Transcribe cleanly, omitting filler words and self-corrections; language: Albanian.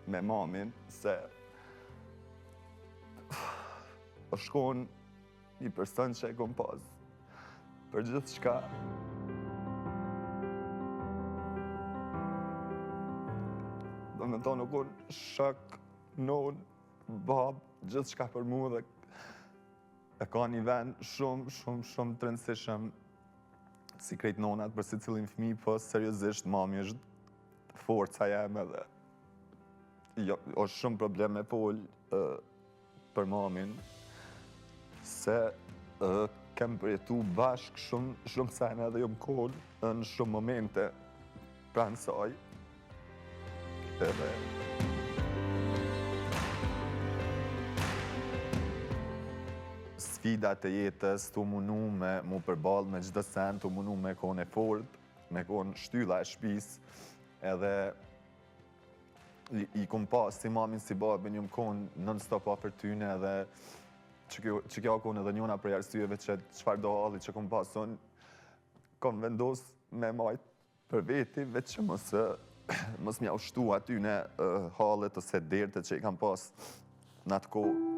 me mamin, se o shkon një person që e kom pas për gjithë shka. Do me thonë, u kon shok, non, bab, gjithë shka për mu dhe e ka një vend shumë të rëndësishëm si krejt nonat për si cilin fëmi, po seriozisht mami është forca jeme dhe është shumë probleme pol për mamin, se kem përjetu bashk shumë sene dhe jom konë në shumë momente pranë saj. Edhe sfidat e jetës të munu me mu përballë me çdo sen, të munu me konë e fort, me konë shtylla e shtëpis, edhe i kom pas si mamin si babin, jom konë non-stop afër tyne edhe që kjo konë edhe njona prej arsyeve që çfarë do halli që kom pas unë, kom vendos me majt për veti, veç që mos m'ja ushtu atyne hallet ose dertet që i kam pas në atë kohë.